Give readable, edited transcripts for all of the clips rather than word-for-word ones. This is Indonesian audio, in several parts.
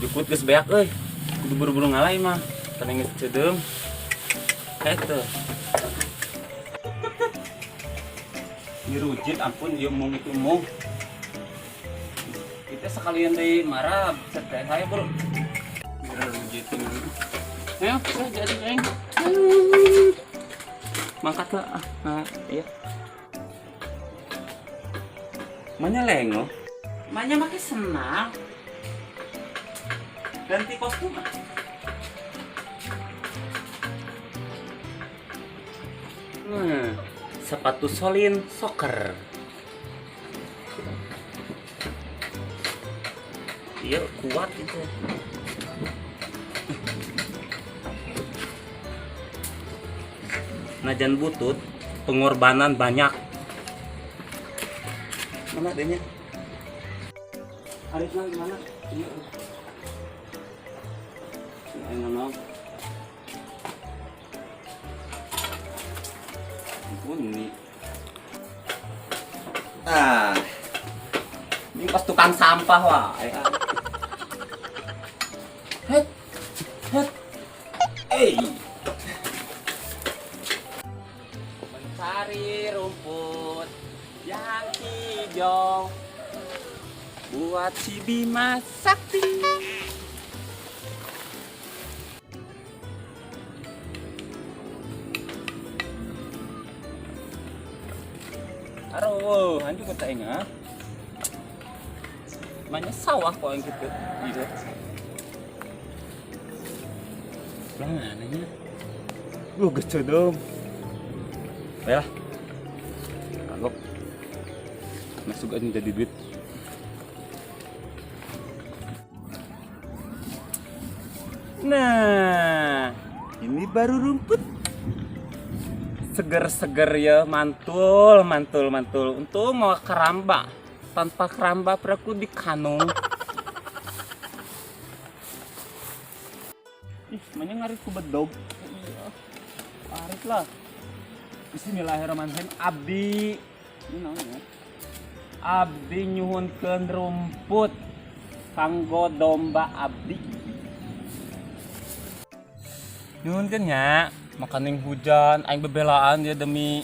Juput geus beak euy. Kudu buru-buru ngalai mah. Kana geus cedeum. Eta. Dirujit ampun ieu mung itu mung. Kita sekalian deui marah set teh hayu bro. Dirujitin dulu. Ayo, udah jadi eng. Mangkat lah. Nah, iya. Mana lengo? Mana pakai senang. Ganti kostum. Sepatu Solin Soccer. Iya, kuat itu. Najan butut, pengorbanan banyak. Mana adanya? Arif lah gimana? Iya. Ayo nong. Bunyi. Ini pas tukang sampah wah. Het, het, mencari rumput yang hijau buat si Bima Sakti. Aduh, anjing kata ingat. Banyak sawah kok yang gitu. Iya. Lah mananya? Gece dong. Baiklah. Kagok. Masuk aja jadi duit. Nah, ini baru rumput. Seger-seger ya, mantul. Untung mau keramba. Tanpa keramba peraku di kanung. Ih, semuanya ngarit ku bedog. Arit lah. Bismillahirrahmanirrahim. Abdi, ini namanya. Abdi nyuhunkeun rumput. Kanggo domba abdi. Nyuhunkeun nya. Makaning hujan, aing bebelaan dia demi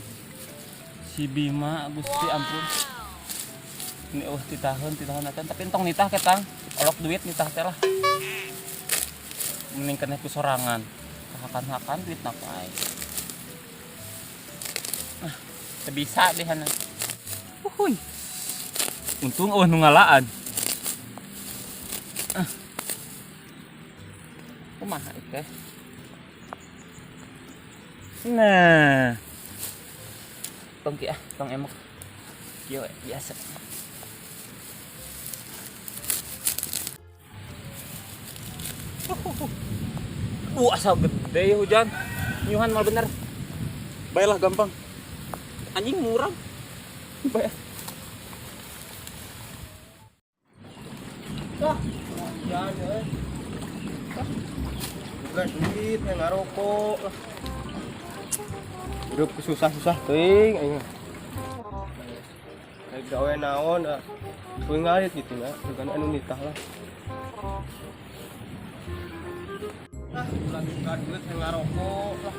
si Bima, Gusti ampun. Ini titahun akan tapi entong nitah ketang, olok duit nitah teh lah. Mending kena ku sorangan. Hakan duit napa aing. Teu bisa deh hana. Uhuy. Untung eueuh nu ngalaan. Kumaha teh? Nah, tong emok, kieu biasa. Asal gede hujan, nyuhan mal bener. Baiklah gampang, anjing murah. Baik. Ya, bukan duit, ngarokok. Hidup susah-susah teuing aing. Kayak gawe naon kuy ngarit gitu ya, bukan anu nitah lah. Lagi buka duit ngarokok lah.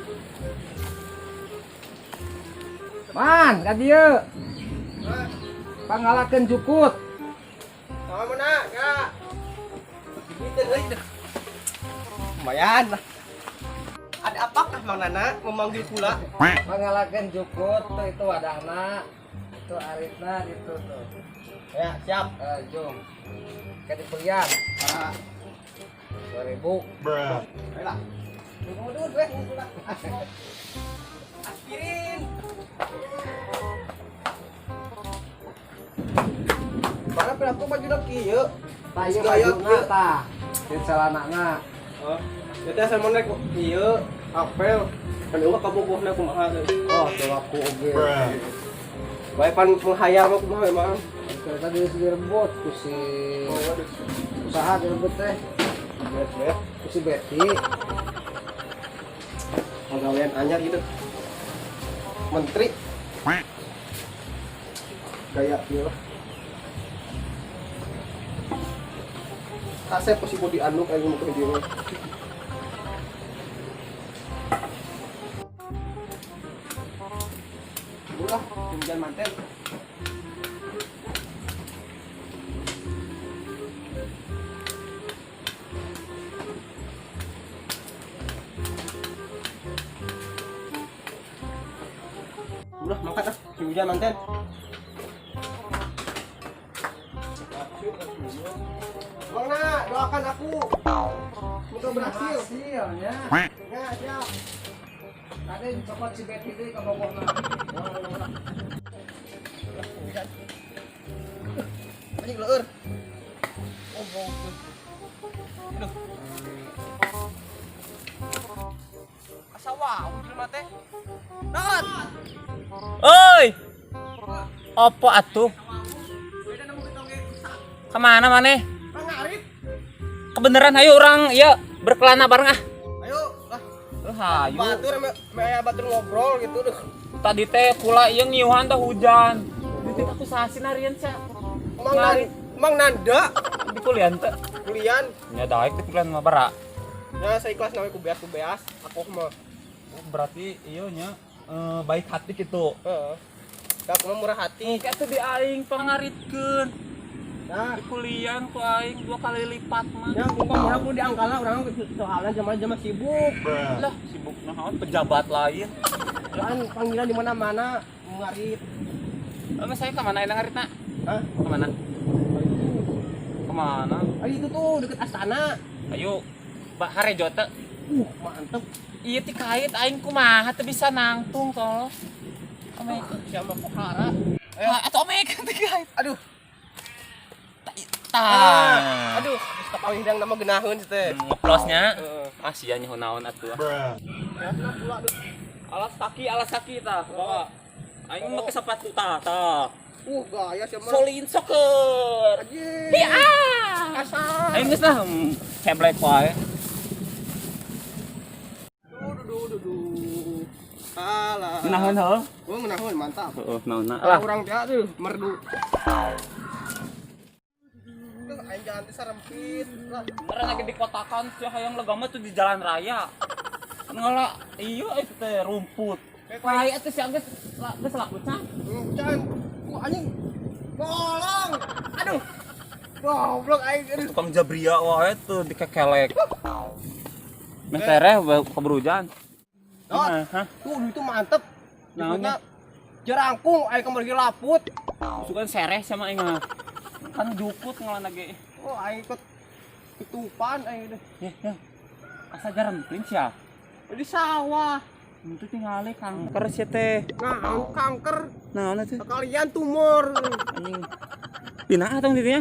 Man, ka dieu. Pangalakeun jukut. Sama mana, Kak? Gitu euy. Lumayan lah. Ada apakah Mang Nana memanggil pula? Pangalakeun jukut tuh itu wadahna. Itu aritna itu tuh. Ya, siap. Jom. Ka dipeulian. 2000. Baiklah. Tunggu weh pula. Aspirin. Mana pelaku baju dak kieu? Tah ieu bajuna tah. Di celanana. Oh, eta sama nek ieu apel. Kan eueuh kabogohna kumaha teh. Oh, tuh aku oge. Bae pan menghayal mah kumaha emang. Tadi direbut ku si usaha direbut teh. Bet. Ku si Betty. Pegawaian anyar gitu. Menteri. Gaya kieu. Tasep posible dianuk aja mau ke dia. Udah, hujan mantel. Udah, mangkat ah, si hujan mantel. Bang Nak, doakan aku. Semoga berhasil. Hasilnya. Ya, siap. Tadi coklat si Betty itu ke Bogor. Anjing leur. Asa wow, jelema teh. Dot. Oi. Apa atuh? Kemana maneh? Bang Arif. Kebeneran ayo orang iya berkelana bareng ah. Ayo, lah. Hayu. Batur batur ngobrol gitu deh. Tadi teh kula ieu ngiuhan teh hujan. Ditik aku sasin harian sia. Mang Nanda Di kuliah teh. kuliah. Nya daek teh kuliah mah bara. Ya saya kelas nawe kubeas aku mah. Oh, berarti ieu nya baik hati gitu. Heeh. Dak mah murah hati. Engke teh di aing pangaritkeun. Nah, Di kuliah ku aing 2 kali lipat mah. ya kumpul orang di angkala orang soalnya jama sibuk. Lah sibuk naon pejabat lain. Kan panggilan di mana-mana ngarit. Emang saya kemana enak ngaritna? Hah? Kemana? Kemana? Ah itu tuh deket Astana. Ayo, Mbak Harejo teh. Mantep. Iya ti kait aing kumaha teu bisa nangtung kos. Omek Siapa Pohara? atau omek teh kait. Aduh. Tah. Aduh, geus kapawih dang nama geunaheun teh. Ngeplosnya. Heeh. Ah sia nya naon atuh. Ya, pula aduh. Alas kaki tah. Bawa. Aing make sepatu tah. Gaya siapa? Solin soker. Anjing. Iya. Asal. Aing geus lah heblek wae. Duh. Alah. Ngenaheun heuh. Oh, ngenaheun mantap. Heeh, naonna. Lah Lah. urang teh aduh merdu. Aing jalan teh sarempit. Lah, Beneran lagi di kotakan sih hayang legama tuh di jalan raya. Ngala iya itu teh rumput. Wah, itu sih geus laku can. Can. Anjing. Bolong. Aduh. Goblok aing aduh. Tukang jabria wae tuh dikekelek. Meh tereh keberujan. Dot. Hah? Tuh itu mantep. Naonnya? Jerangkung aing kembali laput. Sukan sereh sama aing mah. Kan jukut ngalana ge. Oh, aing ikut ketupan aing deh. Ya. Asa jarempin sia. Di sawah. Itu tinggalin kanker sih teh. Nah, kanker. Naon tuh? Sekalian tumor. Anjing. Dina atau dinya?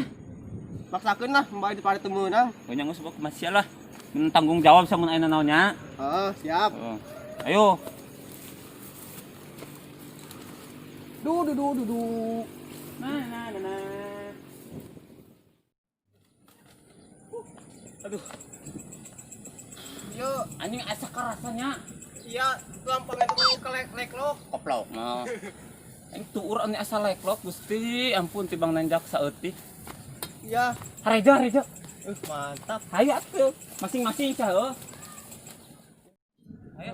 Maksakeun lah mbak di pada temeunang. Pokoknya geus sebab masih lah. Tanggung jawab sama ayeuna naonnya. Heeh, siap. Ayo. Du. Nah. Aduh, Yo, anjing asa kerasanya. iya, gampang itu leklok. Koplok. Nah. Aing tuur anu asa leklok Gusti, ampun tibang nanjak saeutik. Iya. Harejo. Mantap. Hayu atuh, masing-masing cah heuh. Ayo.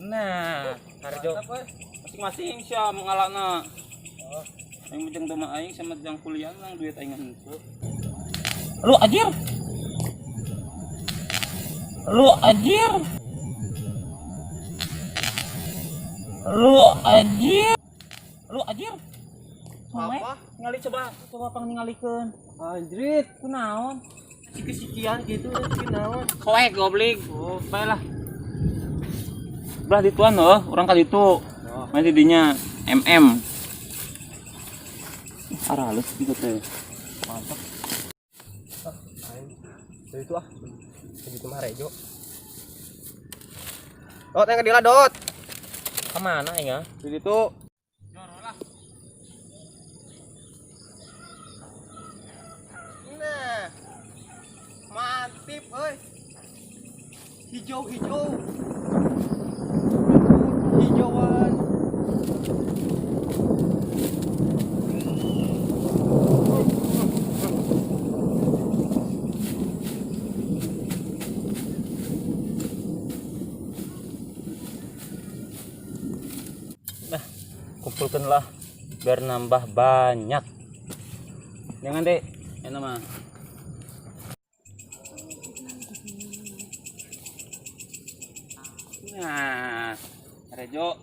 Nah, Harejo. Mantap, we. Masing-masing sia mengalana. Aing bejeng doma aing sama jang kuliah lang duit aing henteu. Lu anjir. Lu anjir. Somek, Apa? ngali coba pang ningalikeun. Anjrit, Kunaon? siki-sikian gitu naon. Koek goblik. Oh, bae lah. Belah dituan loh, urang ka ditu. Mah di dinya MM. Arah halus gitu teh. Mantap. Dari itu segitu mah Rejo. Dot yang kedila Dot. Kemana ya? Di situ. Nah. Mantip euy. Hijau-hijau. Hijauan. lah biar nambah banyak. Jangan deh, enak mah. Nah, Rejo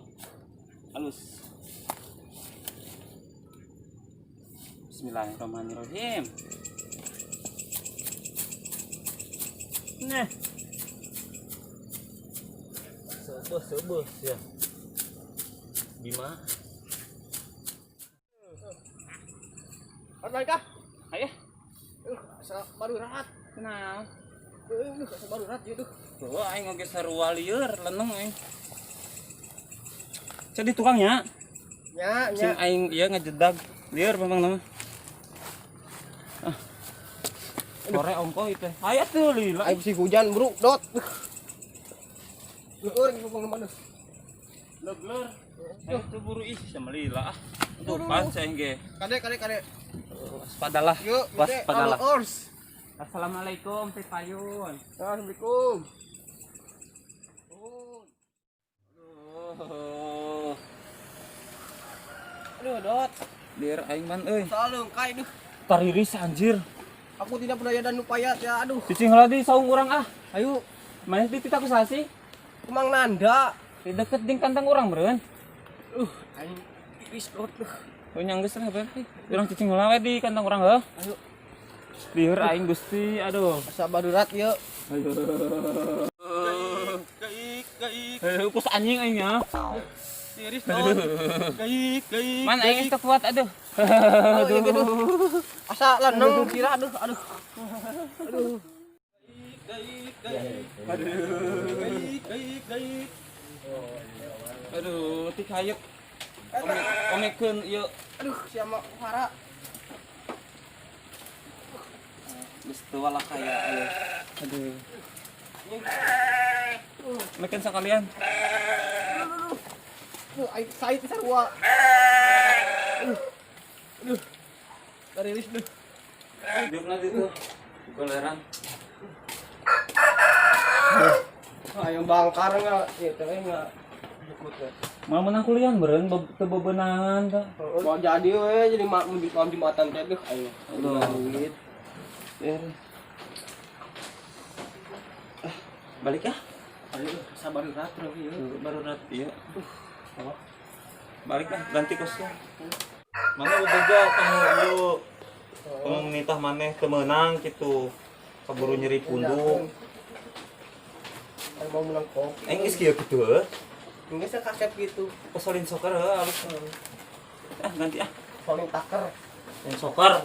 halus. Bismillahirrahmanirrahim. Nah, sebus ya. Bima. Apa kah? Ayo, Asa baru rat. kenal. Asa baru rat ieu tuh. Tuh, aing oge sarua lieur leneng aing. Jadi tukangnya, Nya, sing aing ieu ngajedag lieur memang nama. Sore ongko itu. Aya tuh lila. Aing si hujan bro, dot. Leueur ieu pengemban. Legler. Ayo tuh buru ih sama lila. Tuh pan saya ge. Kade. Waspadalah. Yuk, Waspadalah. Ors. Assalamualaikum Teh Payun. Assalamualaikum. Aduh, dot. Lieur aing man euy. Salung kai duh. Tariris anjir. Aku tidak berdaya dan upaya ya, aduh. Cicing heula di saung urang ah. Ayo, Main di tita ku sasi. Kemang Nanda. Di deket ding kantang urang meureun. Aing tipis dot duh. Oh nyanggeus lah ber. Urang cicing heula we di kantang urang heuh. Ayo, Lieur aing Gusti, aduh. asa badurat yuk. Gaik. Kus anjing aing ya. Tiris dot. Gaik. Man aing teu kuat aduh. Aduh. Asa laneng sirah aduh. Gaik. Aduh, ti hayek. Omekeun ieu. Aduh, siapa Hara? Geus teu wala kaya aya. Aduh. Makan sekalian. Aing sai ti sarua. Aduh. Tariris duh. Jukna ditu. Goleran. Ayo bangkar enggak? Ieu teh enggak. Mau menang kuliah meureun teu bebenangan tah. Mau jadi we jadi malam Jumatan teh duh ayo. Duit. Balik ya? Ayo sabar rat terus ieu. Baru rat ieu. Balik ah, ganti kosnya. Mana boga kamu dulu. Kamu nitah maneh teu meunang kitu. Kaburu nyeri punduk. Ayo mau menang kok. Aing geus kieu kitu heuh. Enggak sekasep gitu. Kosolin sokar heuh alus. Ah ganti ah. Paling taker. Yang sokar.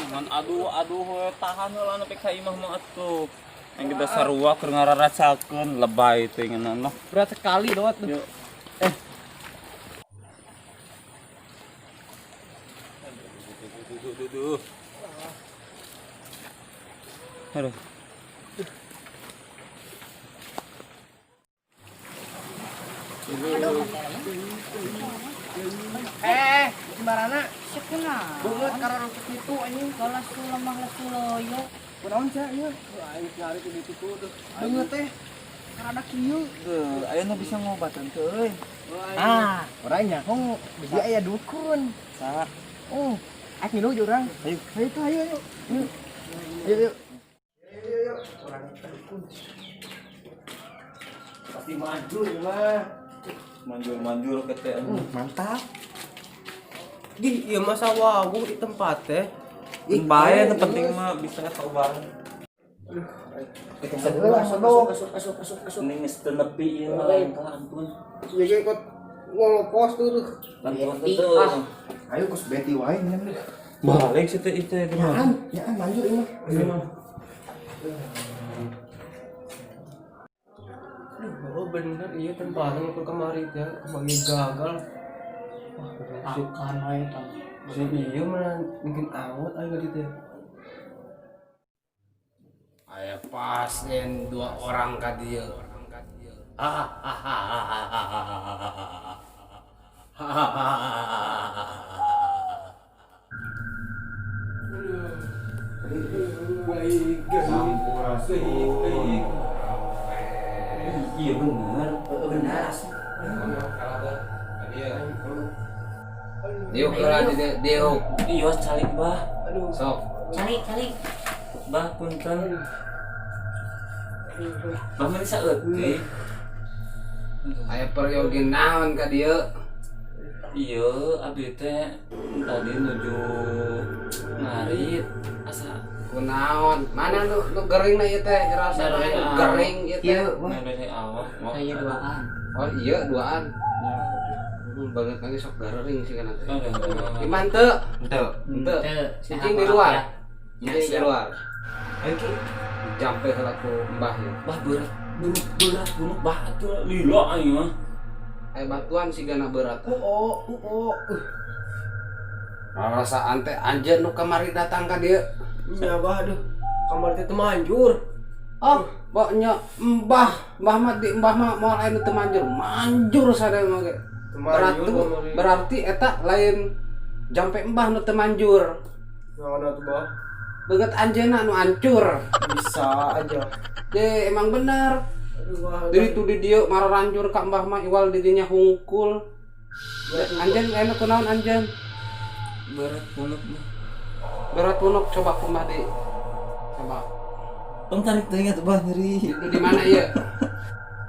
Man aduh we tahan heula nepi ka imah mah atuh. Yang kita sarua keur ngararasakeun lebay teh ngeunana. Berat sekali dot. Yuk. Aduh. Aduh. Gimana? Sakuna. Bunget karena rukuk itu anjing. Kalau sulam mah loyo. Kunaon ca ieu? Aing nyari di ditu tuh. Bunget teh. Karena kieu. Aya nu bisa ngobatan teh euy. Orangnya kong dia aya dukun. Sa. Oh, aku nuju urang. Ayo. Yuk. Pasti maju ya mah. Manjur ke teh. Mantap. Di ieu masa wawu di tempat teh. Bae nu penting mah bisa tahu bareng. Masuk. Ning geus teu nepi ieu mah ampun. Jadi ikut ngolopos tuh. Bantuan teu. Ayo kus beti wae minum deh. Balik situ itu mah. Nyaan lanjut ini mah. Oh bener iya tempatnya ke kemari teh kembali gagal. Wah, Akan wae tah. si iya mah bikin awet aja gitu. Aya pas nyen 2 orang ka dieu. Baik. Diuk lah diuk. Iya calik bah. Aduh. Sok. Cari. Bah punten. Bah meni saeutik. Aya peryogi naon ka dieu? Iya, abdi teh tadi nuju ngarit asa Kunaon? Mana nu gering na ieu teh? Rasa gering ieu teh. mere awak. Kayak duaan. Oh iya duaan. Banget nanti sok gering sih kan teh. Aduh. Iman teu? Teu. Henteu. Teu, Cicing di luar. Ya, Cicing di siap. luar. Oke. Jampe heula ku mbah ya. Bah berat. Bunuh bah atuh lila aing mah. Aya batuan sigana berat. Oh. Rasa ante anjeun nu kamari datang ka dieu. Nya bah aduh. Kamar teh manjur. Oh, pokoknya mbah mah moal aya nu teu manjur sadaya mah ge. Berarti eta lain jampe mbah nu teu manjur. Naon atuh bah? Beungeut anjeunna nu hancur. Bisa aja. Ye emang bener. Aduh bah. Jadi tuh di dieu mararanjur ka mbah mah iwal di dinya hungkul. Anjeun aya nu kunaon anjeun? Berat punuk mah. Berat punuk coba kumaha di. Coba. Tong tarik teuing atuh bah nyeri. Itu di mana ieu?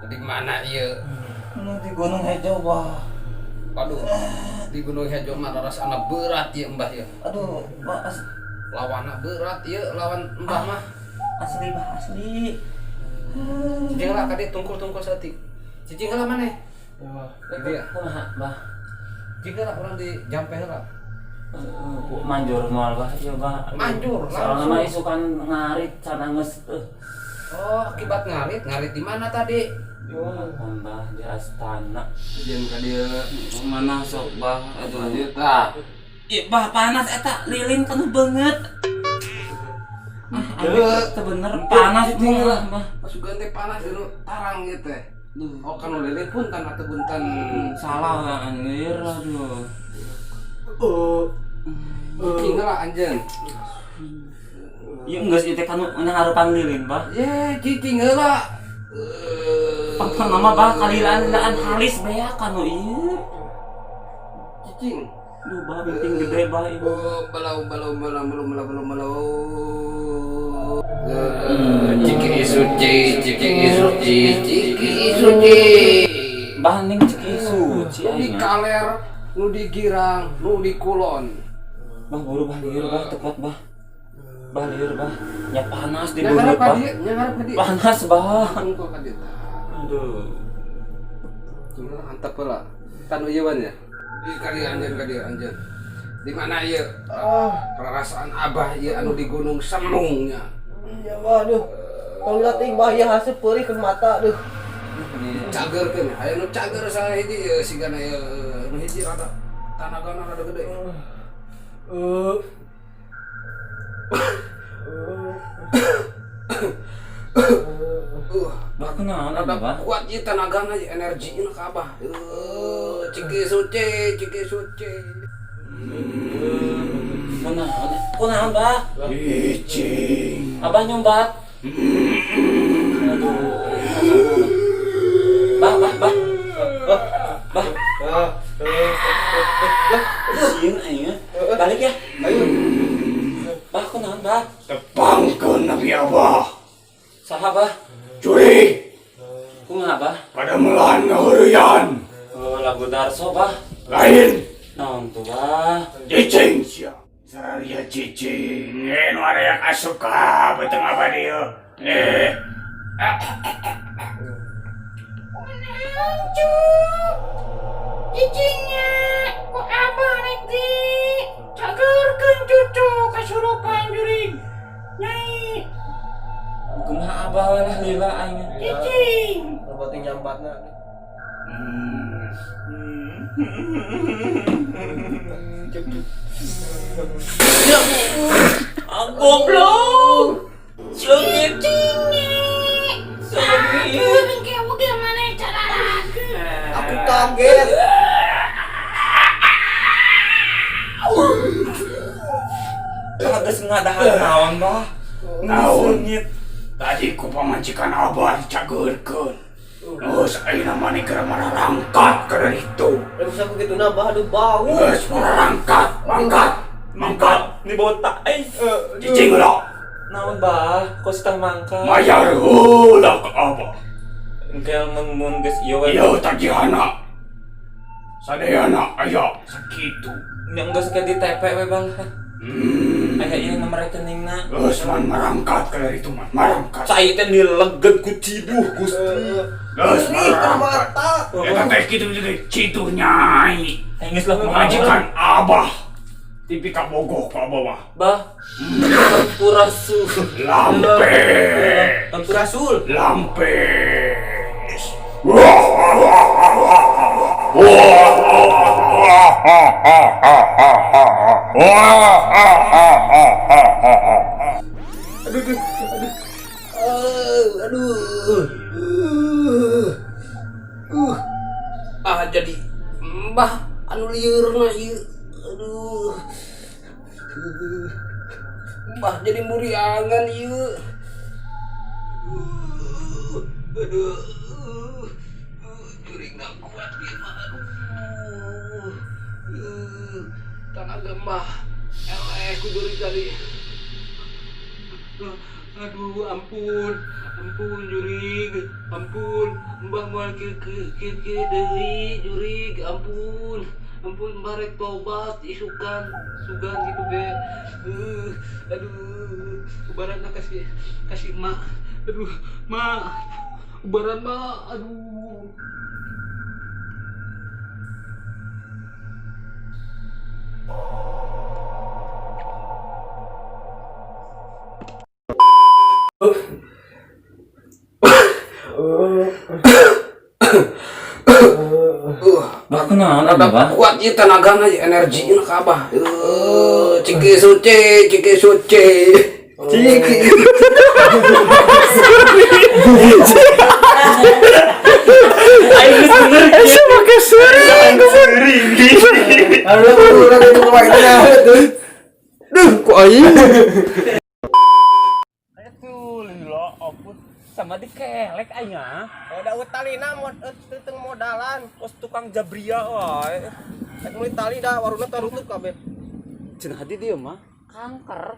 Di mana ieu? Nu di Gunung Hejo bah. Waduh. Di Gunung Hejo mah rasana berat ieu mbah ieu. Aduh, bah Lawanna berat ieu lawan mbah mah. asli bah asli. Cicing lah kadi tungkul-tungkul saeutik. Cicing lah maneh. Ya. Gitu ya. Kumaha bah? Jika lah urang di jampe heula. Manjur moal bah ieu bah. Manjur, Soalna langsung. mah isukan ngarit cara geus Oh, akibat ngarit di mana tadi? Mbah di Astana. Jeung ka dieu. Mana sok bah aduh. Dieu tah. Ih bah panas eta lilin kan beungeut. Teu bener panas itu bah. Masukeun teh panas dulu tarang ieu teh. Oh kan lilin pun tan ateu buntan Salah anjir aduh. cicing lah anjeun. Ieu geus ieu teh kan ngarupan lilin bah. Ye, cicing heula. Pang nama bah kalilaan halis bea kanu ieu. Cicing. Duh bah binting gede bah ieu. Oh, balau. Ciki suci. Banding ceki suci Nu di kaler, nu di girang, nu di kulon. Bang buru bah lieur bah tepat bah. Bah lieur bah. Nya panas di Nya bumi ngarep ka bah. dieu, nya ngarep ka dieu. Panas bah. Tungkul ka dieu. Aduh. Cuma antep heula. Kan ieu ya. Di kali anjeun. Di mana ieu? Perasaan abah ieu anu di Gunung Semungnya. Ya bah aduh. Tong lihat ing bah ya haseup peuri ke mata aduh. Cagerkeun, aya nu cager saha hiji ieu sigana ieu nu hiji rada tanagana rada gede. Bah kunaon Rada bah? kuat ieu tanagana ieu energina ka abah. Ciki suci. Kunaon bah? Cicing. Abah nyumbat. Aduh. Bah. Sieun ayeuna. Balik ya. Ayo. Bah kunaon bah? Tepangkeun Nabi Abah, Saha bah? cuy, Kumaha bah? pada melahan ngaheureyan, Oh, lagu Darso bah. lain Naon tuh bah? cicing sia. Sararia cicing, nu ada yang asup ka beteng abah dieu. Cicingnya, kok abah rek di cagerkeun cucu kasurupan jurig. Nyai, Kumaha abah lah lila aing. cicing. Robot nyambatna. Goblok. Sakit. Sakit. Kamu gimana cara lagi? Aku kaget. Kagak ngadahan naon bah. Naon? Sengit. Tadi ku pamajikan abah dicageurkeun. Geus ayeuna maneh keur mararangkat ka itu. Terus aku gitu nambah aduh bau. Geus mararangkat, mangkat. Ini botak, Cicing heula. naon bah, kok setah mangka. Mayar heula ka abah. Engkel mun geus ieu we. Ieu tagihana. Sadayana aya sakitu. Nya geus ke di TP we bang. Aya ieu nomor rekeningna. Geus man marangkat ka itu man marangkat. Cai teh nileged ku ciduh Gusti. Geus marangkat. Mata. Eta teh kitu citu nyai. Geus lah Majikan abah. Tipi ka bogoh ka abah mah. Bah. Sampurasul. Lampe. Sampurasul. Lampes. Jadi mbah anu liurna ieu. Aduh. Mbah jadi muriangan ieu. Aduh. Juringna kuat ieu mah. Aduh. Tanaga mbah eleh ku juring tadi. Aduh, ampun jurig, ampun, mbah moal kieu deui jurig, ampun mbah rek tobat isukan, sugan gitu ge. Aduh, ubaranna kasih mak, aduh, mak, ubaran mak, aduh. Bah kenal Rada bah. kuat ieu tenagana energina ka abah. Ciki suci. Ciki. Aing geus bener kieu. Make sering. Urang itu wae tuh. Duh, ku aing. Atuh, lila ampun. Sama dikelek aing ah. Ada utalina teuteung modalan. Pos tukang jabria wae. Rek meuli tali dah warungna tarutup kabeh. Cenah di dieu mah Angker.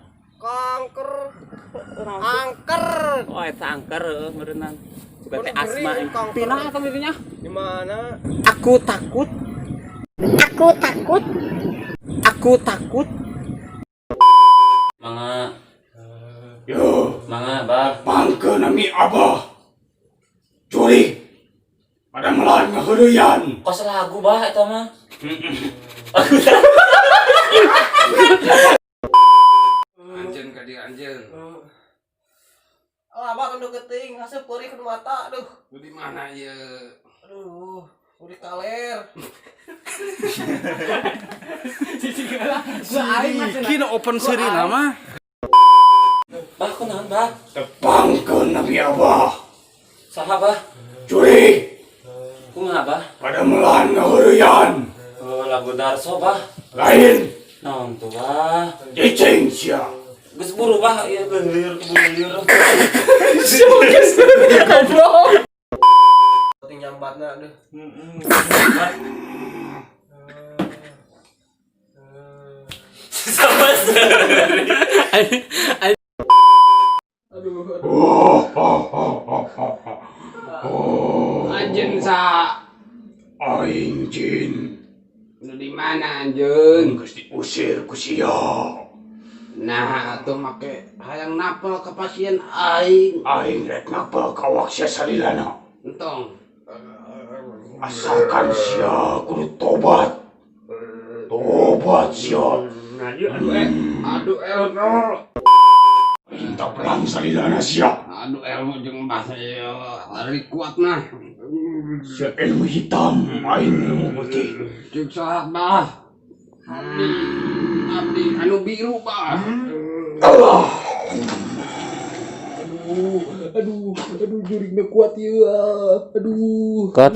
oh eta angker meureunnan. Berarti Mana asma beri, ini. kanker. Pina apa dirinya? Di mana? Aku takut. Mangga. Mangga, bah. Pangkeun nami abah. Curi. Pada meulahan ngaheureyan. Kos lagu bah eta mah. Anjeun ka dieu anjeun. Abah kan geuting, haseup peurih ke mata, aduh. Di mana ieu? Aduh, udah kaler. Kina open sirina mah. Bah kunaon bah? Pangkeun nami abah. Saha bah? Curi. Kumaha bah? Pada meulahan ngaheureyan. Oh, lagu Darso bah. Lain. Naon tuh bah? Cicing sia. Geus buru bah ieu liur ke liur. Penting nyambatna aduh. Sama sekali. Anjeun sa Aing jin. nu di mana anjeun? Geus diusir ku sia. Nah, atuh make hayang napel ka pasien aing. Aing rek ngapel ka awak sia salilana. Entong. Asalkan sia kudu tobat. Tobat sia. Aduh elmo. Minta pelang salilana sia. Aduh elmo jeung mbah saya lari kuat nah. Sia ilmu hitam, aing ilmu putih. Cuk saha bah. Abdi anu biru bah. Allah. Aduh juringna kuat ieu. Aduh. Cut.